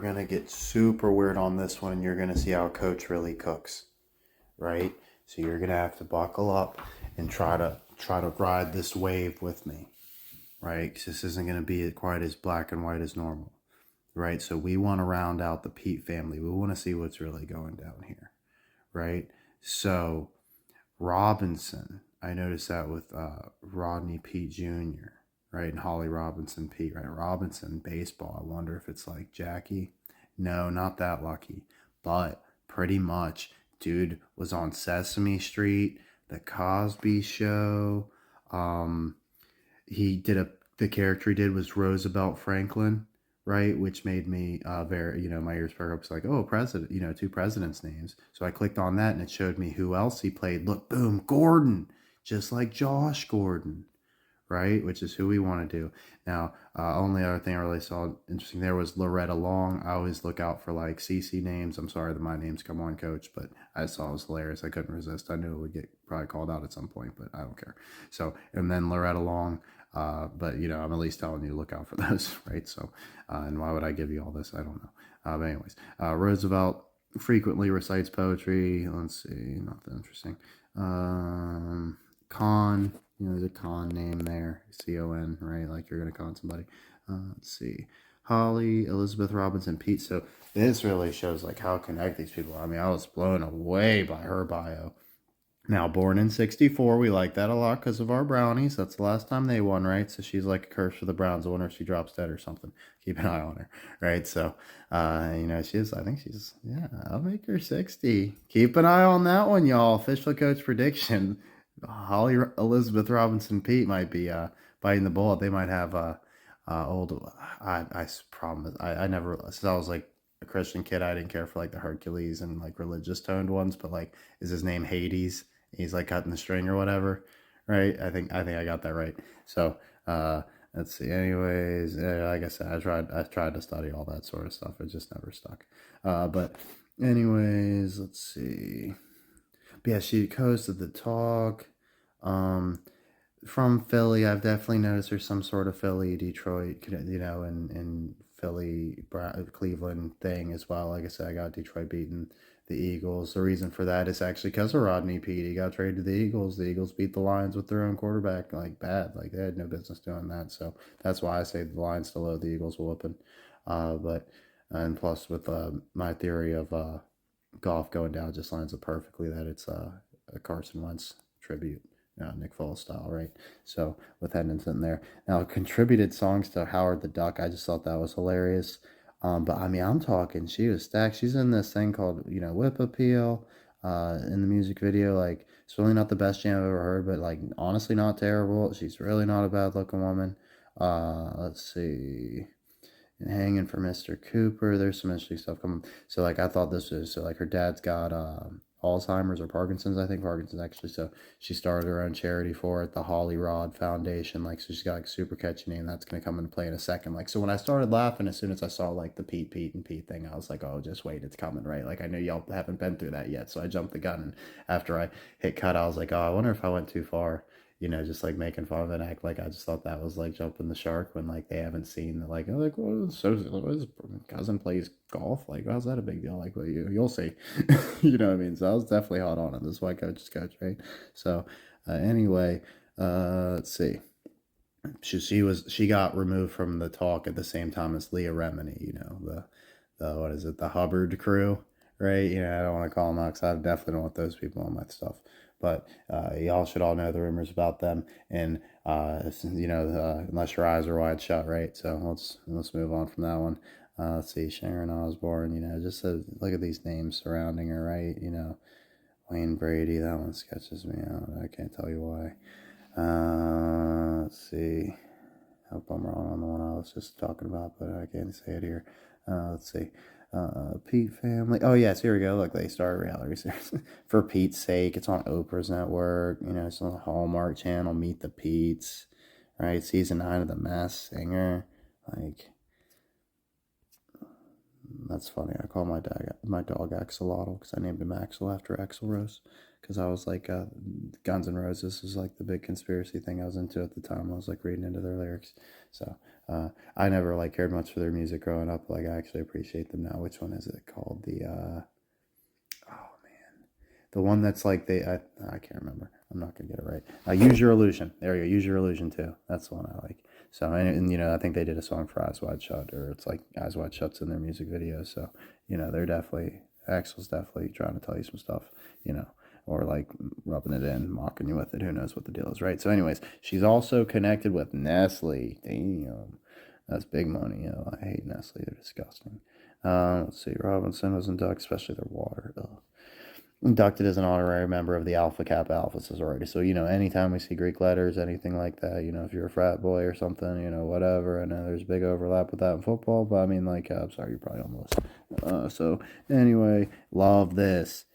We're going to get super weird on this one, and you're going to see how Coach really cooks, right? So you're going to have to buckle up and try to ride this wave with me, right? Because this isn't going to be quite as black and white as normal, right? So we want to round out the Peete family. We want to see what's really going down here, right? So Robinson, I noticed that with Rodney Peete Jr., right? And Holly Robinson Peete, right? Robinson, baseball. I wonder if it's like Jackie. No, not that lucky. But pretty much, dude was on Sesame Street, The Cosby Show. Um, he did the character he did was Roosevelt Franklin, right? Which made me very, my ears perk up. It's like, oh, president, two presidents' names. So I clicked on that and it showed me who else he played. Look, boom, Gordon, just like Josh Gordon, right? Which is who we want to do. Now, only other thing I really saw interesting there was Loretta Long. I always look out for like CC names. I'm sorry that my names come on, Coach, but I saw it was hilarious. I couldn't resist. I knew it would get probably called out at some point, but I don't care. So, and then Loretta Long. But I'm at least telling you to look out for those, right? So, and why would I give you all this? I don't know. But anyways, Roosevelt frequently recites poetry. Let's see, nothing interesting. Con, there's a con name there, Con, right? Like you're gonna con somebody. Let's see, Holly, Elizabeth Robinson, Peete. So this really shows like how connected these people are. I mean, I was blown away by her bio. Now, born in 64, we like that a lot because of our Brownies. That's the last time they won, right? So she's like a curse for the Browns. I wonder if she drops dead or something. Keep an eye on her, right? So, I think yeah, I'll make her 60. Keep an eye on that one, y'all. Official coach prediction. Holly Elizabeth Robinson Peete might be biting the bullet. They might have old, I promise, I never, since I was like a Christian kid, I didn't care for like the Hercules and like religious toned ones, but like, is his name Hades? He's like cutting the string or whatever, right? I think I got that right. So let's see. Anyways, like I said, I tried to study all that sort of stuff. It just never stuck. But anyways, let's see. But yeah, she hosted the talk. Um, from Philly, I've definitely noticed there's some sort of Philly, Detroit, and Philly, Cleveland thing as well. Like I said, I got Detroit beating the Eagles. The reason for that is actually because of Rodney Peete. He got traded to the Eagles. The Eagles beat the Lions with their own quarterback, like bad. Like they had no business doing that. So that's why I say the Lions still owe the Eagles a whooping. But and plus with my theory of golf going down just lines up perfectly that it's a Carson Wentz tribute. Nick Foles style, right? So with Henderson there. Now, contributed songs to Howard the Duck. I just thought that was hilarious. But I mean, I'm talking, she was stacked. She's in this thing called, Whip Appeal in the music video. Like, it's really not the best jam I've ever heard, but like, honestly, not terrible. She's really not a bad looking woman. Let's see. And Hanging for Mr. Cooper. There's some interesting stuff coming. So like I thought this was so like her dad's got Alzheimer's or Parkinson's, I think Parkinson's actually. So she started her own charity for it, the Holly Rod Foundation. Like so she's got like super catchy name. That's gonna come into play in a second. Like so when I started laughing as soon as I saw like the Pete thing, I was like, oh just wait, it's coming, right? Like I know y'all haven't been through that yet. So I jumped the gun and after I hit cut, I was like, oh, I wonder if I went too far, just like making fun of it, act like I just thought that was like jumping the shark when like they haven't seen the like well, so his cousin plays golf, like how's that a big deal? Like well, you'll see, you know what I mean? So I was definitely hot on it. This is why coach is coach, right? So anyway, let's see. She got removed from the talk at the same time as Leah Remini, the what is it, the Hubbard crew, right? I don't want to call them out because I definitely don't want those people on my stuff. But y'all should all know the rumors about them, and unless your eyes are wide shut, right? So let's move on from that one. Let's see, Sharon Osbourne. Just look at these names surrounding her, right? Wayne Brady. That one sketches me out. I can't tell you why. Let's see. I hope I'm wrong on the one I was just talking about, but I can't say it here. Let's see. Peete family. Oh yes, here we go. Look, they started reality series for Pete's sake. It's on Oprah's network. It's on the Hallmark Channel. Meet the Pete's, right? Season 9 of The Masked Singer. Like That's funny. I call my dog Axolotl because I named him Axel after Axl Rose. Because I was like, Guns N' Roses was like the big conspiracy thing I was into at the time. I was like reading into their lyrics. So I never like cared much for their music growing up. Like I actually appreciate them now. Which one is it called? Oh man, the one that's like I can't remember. I'm not gonna get it right. Use Your Illusion. There you go. Use Your Illusion too. That's the one I like. So and you know I think they did a song for Eyes Wide Shut, or it's like Eyes Wide Shut's in their music video. So you know they're definitely Axel's definitely trying to tell you some stuff. You know. Or like rubbing it in, mocking you with it. Who knows what the deal is, right? So, anyways, she's also connected with Nestle. Damn, that's big money. I hate Nestle. They're disgusting. Let's see. Robinson was inducted, especially their water. Ugh. Inducted as an honorary member of the Alpha Kappa Alpha sorority. So, you know, anytime we see Greek letters, anything like that, you know, if you're a frat boy or something, you know, whatever. I know there's a big overlap with that in football, but I mean, like, I'm sorry, you're probably on the list. So, anyway, love this.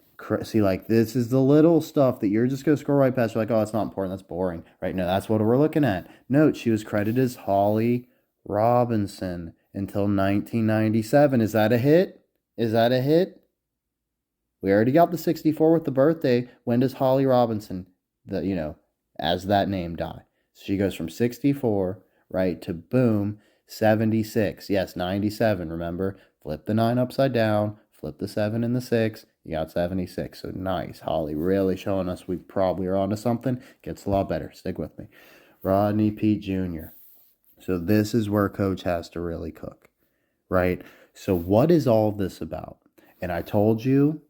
See, like, this is the little stuff that you're just going to scroll right past. You're like, oh, that's not important. That's boring. Right? No, that's what we're looking at. Note, she was credited as Holly Robinson until 1997. Is that a hit? Is that a hit? We already got the 64 with the birthday. When does Holly Robinson, as that name, die? So she goes from 64, right, to boom, 76. Yes, 97, remember? Flip the 9 upside down, flip the 7 and the 6. You got 76. So nice. Holly really showing us we probably are onto something. Gets a lot better. Stick with me. Rodney Peete Jr. So this is where Coach has to really cook, right? So what is all this about? And I told you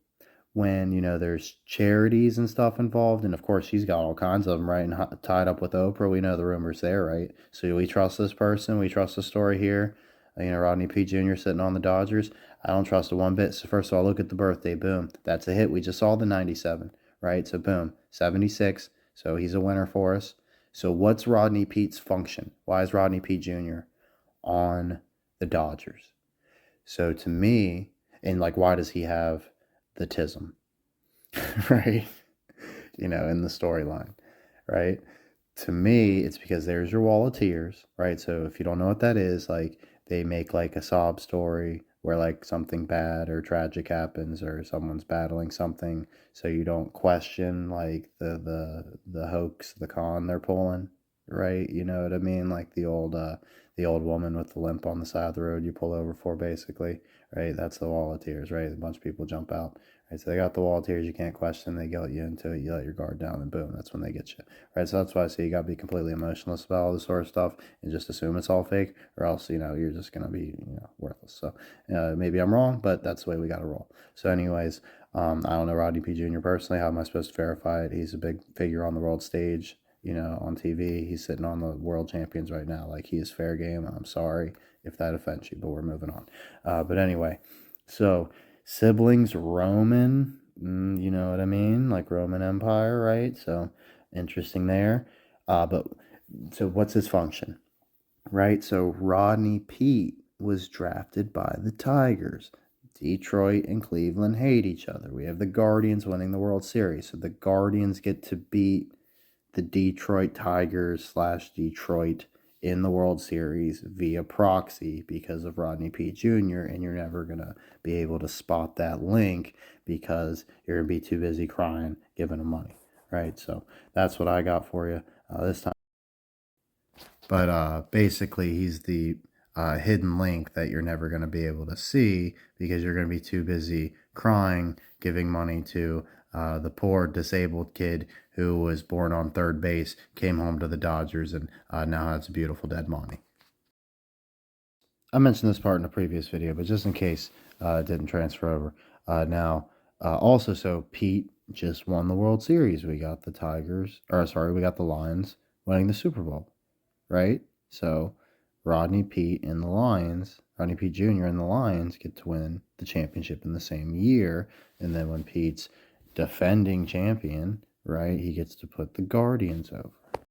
when, you know, there's charities and stuff involved, and of course she's got all kinds of them, right? And tied up with Oprah, we know the rumors there, right? So we trust this person. We trust the story here. You know, Rodney Peete Jr. sitting on the Dodgers. I don't trust it one bit. So first of all, look at the birthday. Boom. That's a hit. We just saw the 97, right? So boom, 76. So he's a winner for us. So what's Rodney Peete's function? Why is Rodney Peete Jr. on the Dodgers? So to me, and like, why does he have the tism, right? You know, in the storyline, right? To me, it's because there's your wall of tears, right? So if you don't know what that is, like they make like a sob story where like something bad or tragic happens or someone's battling something, so you don't question like the hoax, the con they're pulling, right? You know what I mean? Like the old woman with the limp on the side of the road you pull over for, basically, right? That's the wall of tears, right? A bunch of people jump out. Right, so they got the wall of tears you can't question. They get you into it. You let your guard down, and boom, that's when they get you. Right, so that's why I say you got to be completely emotionless about all this sort of stuff and just assume it's all fake, or else you know you're just gonna be worthless. So maybe I'm wrong, but that's the way we got to roll. So, anyways, I don't know Rodney P. Jr. personally. How am I supposed to verify it? He's a big figure on the world stage. You know, on TV, he's sitting on the world champions right now. Like he is fair game. I'm sorry if that offends you, but we're moving on. But anyway, so siblings Roman, you know what I mean? Like Roman Empire, right? So interesting there. But so what's his function, right? So Rodney Peete was drafted by the Tigers. Detroit and Cleveland hate each other. We have the Guardians winning the World Series. So the Guardians get to beat the Detroit Tigers / Detroit in the World Series via proxy because of Rodney Peete Jr. And you're never going to be able to spot that link because you're going to be too busy crying, giving him money, right? So that's what I got for you this time. But basically, he's the hidden link that you're never going to be able to see because you're going to be too busy crying, giving money to the poor disabled kid who was born on third base, came home to the Dodgers, and now has a beautiful dead mommy. I mentioned this part in a previous video, but just in case it didn't transfer over. Also, so Peete just won the World Series. We got the we got the Lions winning the Super Bowl, right? So Rodney Peete Jr. and the Lions get to win the championship in the same year. And then when Pete's defending champion, right, he gets to put the Guardians over.